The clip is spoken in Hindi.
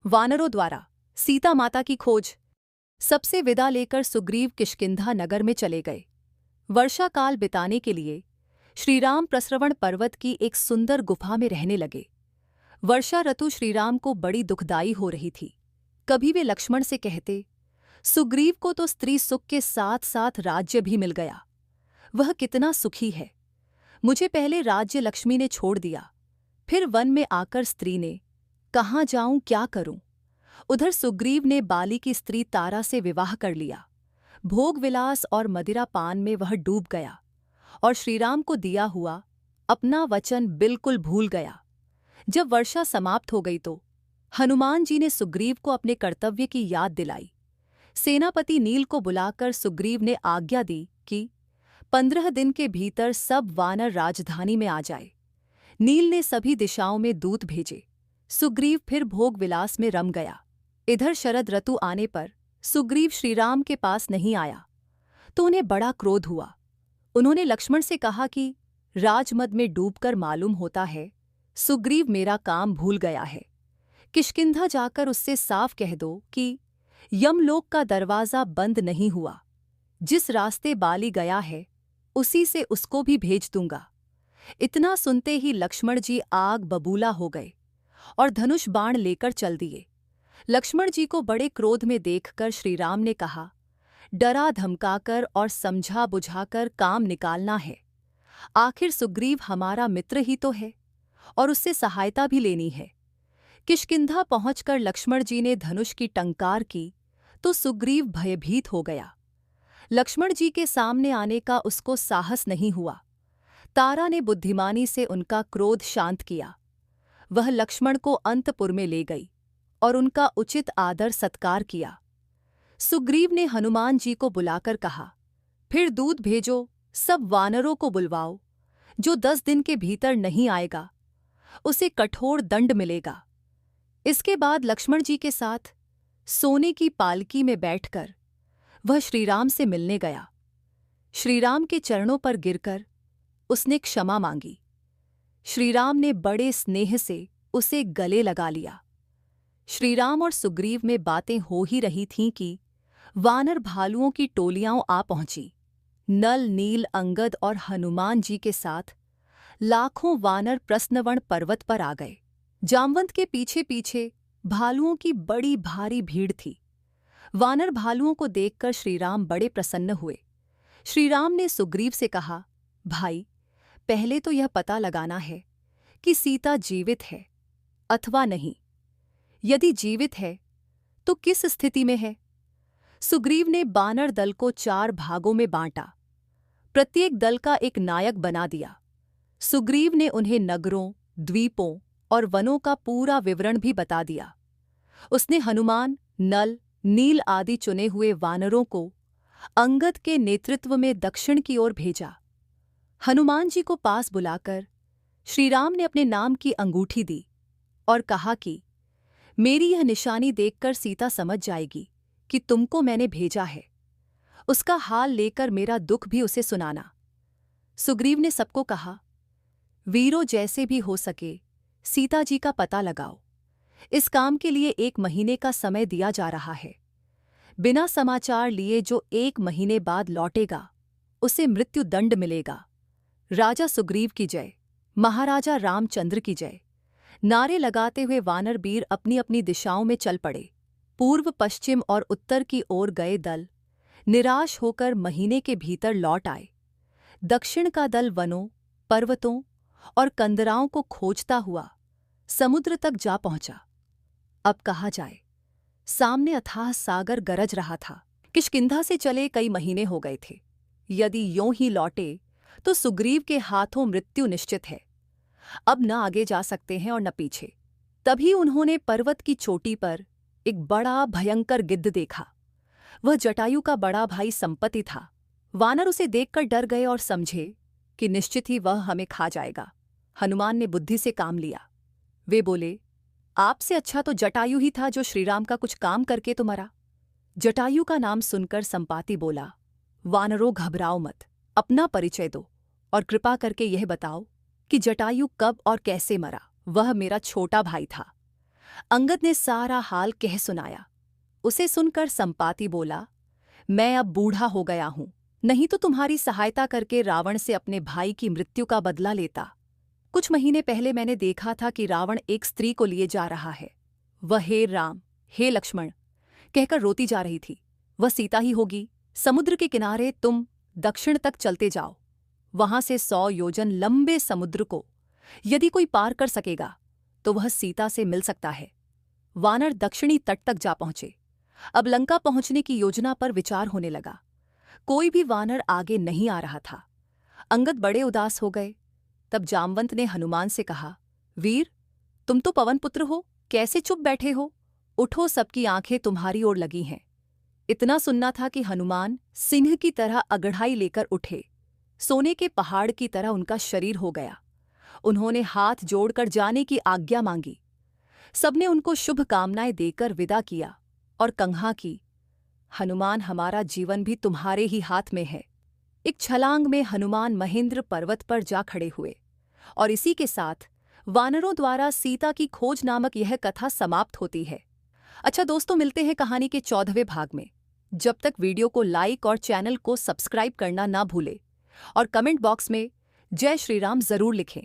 वानरों द्वारा सीता माता की खोज। सबसे विदा लेकर सुग्रीव किष्किंधा नगर में चले गए। वर्षा काल बिताने के लिए श्रीराम प्रस्रवण पर्वत की एक सुंदर गुफा में रहने लगे। वर्षा ऋतु श्रीराम को बड़ी दुखदायी हो रही थी। कभी वे लक्ष्मण से कहते, सुग्रीव को तो स्त्री सुख के साथ साथ राज्य भी मिल गया, वह कितना सुखी है। मुझे पहले राज्य लक्ष्मी ने छोड़ दिया, फिर वन में आकर स्त्री ने, कहाँ जाऊं क्या करूं। उधर सुग्रीव ने बाली की स्त्री तारा से विवाह कर लिया। भोग विलास और मदिरा पान में वह डूब गया और श्रीराम को दिया हुआ अपना वचन बिल्कुल भूल गया। जब वर्षा समाप्त हो गई तो हनुमान जी ने सुग्रीव को अपने कर्तव्य की याद दिलाई। सेनापति नील को बुलाकर सुग्रीव ने आज्ञा दी कि 15 दिन के भीतर सब वानर राजधानी में आ जाए। नील ने सभी दिशाओं में दूत भेजे। सुग्रीव फिर भोग विलास में रम गया। इधर शरद ऋतु आने पर सुग्रीव श्रीराम के पास नहीं आया तो उन्हें बड़ा क्रोध हुआ। उन्होंने लक्ष्मण से कहा कि राजमद में डूबकर मालूम होता है सुग्रीव मेरा काम भूल गया है। किष्किंधा जाकर उससे साफ कह दो कि यमलोक का दरवाज़ा बंद नहीं हुआ, जिस रास्ते बाली गया है उसी से उसको भी भेज दूंगा। इतना सुनते ही लक्ष्मण जी आग बबूला हो गए और धनुष बाण लेकर चल दिए। लक्ष्मण जी को बड़े क्रोध में देखकर श्रीराम ने कहा, डरा धमकाकर और समझा बुझाकर काम निकालना है। आखिर सुग्रीव हमारा मित्र ही तो है और उससे सहायता भी लेनी है। किष्किंधा पहुंचकर लक्ष्मण जी ने धनुष की टंकार की तो सुग्रीव भयभीत हो गया। लक्ष्मण जी के सामने आने का उसको साहस नहीं हुआ। तारा ने बुद्धिमानी से उनका क्रोध शांत किया। वह लक्ष्मण को अंतपुर में ले गई और उनका उचित आदर सत्कार किया। सुग्रीव ने हनुमान जी को बुलाकर कहा, फिर दूत भेजो, सब वानरों को बुलवाओ। जो 10 दिन के भीतर नहीं आएगा उसे कठोर दंड मिलेगा। इसके बाद लक्ष्मण जी के साथ सोने की पालकी में बैठकर वह श्रीराम से मिलने गया। श्रीराम के चरणों पर गिरकर उसने क्षमा मांगी। श्रीराम ने बड़े स्नेह से उसे गले लगा लिया। श्रीराम और सुग्रीव में बातें हो ही रही थीं कि वानर भालुओं की टोलियां आ पहुंची। नल, नील, अंगद और हनुमान जी के साथ लाखों वानर प्रस्नवण पर्वत पर आ गए। जामवंत के पीछे पीछे भालुओं की बड़ी भारी भीड़ थी। वानर भालुओं को देखकर श्रीराम बड़े प्रसन्न हुए। श्रीराम ने सुग्रीव से कहा, भाई, पहले तो यह पता लगाना है कि सीता जीवित है अथवा नहीं। यदि जीवित है तो किस स्थिति में है। सुग्रीव ने बानर दल को 4 भागों में बांटा, प्रत्येक दल का एक नायक बना दिया। सुग्रीव ने उन्हें नगरों, द्वीपों और वनों का पूरा विवरण भी बता दिया। उसने हनुमान, नल, नील आदि चुने हुए वानरों को अंगद के नेतृत्व में दक्षिण की ओर भेजा। हनुमान जी को पास बुलाकर श्रीराम ने अपने नाम की अंगूठी दी और कहा कि मेरी यह निशानी देखकर सीता समझ जाएगी कि तुमको मैंने भेजा है। उसका हाल लेकर मेरा दुख भी उसे सुनाना। सुग्रीव ने सबको कहा, वीरों, जैसे भी हो सके सीता जी का पता लगाओ। इस काम के लिए 1 महीने का समय दिया जा रहा है। बिना समाचार लिए जो 1 महीने बाद लौटेगा उसे मृत्यु दंड मिलेगा। राजा सुग्रीव की जय, महाराजा रामचंद्र की जय। नारे लगाते हुए वानर वीर अपनी अपनी दिशाओं में चल पड़े। पूर्व, पश्चिम और उत्तर की ओर गए दल निराश होकर महीने के भीतर लौट आए। दक्षिण का दल वनों, पर्वतों और कंदराओं को खोजता हुआ समुद्र तक जा पहुंचा। अब कहा जाए, सामने अथाह सागर गरज रहा था। किष्किंधा से चले कई महीने हो गए थे। यदि यों ही लौटे तो सुग्रीव के हाथों मृत्यु निश्चित है। अब न आगे जा सकते हैं और न पीछे। तभी उन्होंने पर्वत की चोटी पर एक बड़ा भयंकर गिद्ध देखा। वह जटायु का बड़ा भाई संपत्ति था। वानर उसे देखकर डर गए और समझे कि निश्चित ही वह हमें खा जाएगा। हनुमान ने बुद्धि से काम लिया। वे बोले, आपसे अच्छा तो जटायु ही था जो श्रीराम का कुछ काम करके तो मरा। जटायु का नाम सुनकर संपाति बोला, वानरों, घबराओ मत, अपना परिचय दो और कृपा करके यह बताओ कि जटायु कब और कैसे मरा। वह मेरा छोटा भाई था। अंगद ने सारा हाल कह सुनाया। उसे सुनकर संपाति बोला, मैं अब बूढ़ा हो गया हूं, नहीं तो तुम्हारी सहायता करके रावण से अपने भाई की मृत्यु का बदला लेता। कुछ महीने पहले मैंने देखा था कि रावण एक स्त्री को लिए जा रहा है। वह हे राम, हे लक्ष्मण कहकर रोती जा रही थी। वह सीता ही होगी। समुद्र के किनारे तुम दक्षिण तक चलते जाओ। वहां से 100 योजन लंबे समुद्र को यदि कोई पार कर सकेगा तो वह सीता से मिल सकता है। वानर दक्षिणी तट तक जा पहुंचे। अब लंका पहुंचने की योजना पर विचार होने लगा। कोई भी वानर आगे नहीं आ रहा था। अंगद बड़े उदास हो गए। तब जामवंत ने हनुमान से कहा, वीर, तुम तो पवन पुत्र हो, कैसे चुप बैठे हो? उठो, सबकी आंखें तुम्हारी ओर लगी हैं। इतना सुनना था कि हनुमान सिंह की तरह अगड़ाई लेकर उठे। सोने के पहाड़ की तरह उनका शरीर हो गया। उन्होंने हाथ जोड़कर जाने की आज्ञा मांगी। सबने उनको शुभ कामनाएं देकर विदा किया और कंहा की, हनुमान, हमारा जीवन भी तुम्हारे ही हाथ में है। एक छलांग में हनुमान महेंद्र पर्वत पर जा खड़े हुए और इसी के साथ वानरों द्वारा सीता की खोज नामक यह कथा समाप्त होती है। अच्छा दोस्तों, मिलते हैं कहानी के 14वें भाग में। जब तक वीडियो को लाइक और चैनल को सब्सक्राइब करना ना भूलें और कमेंट बॉक्स में जय श्री राम जरूर लिखें।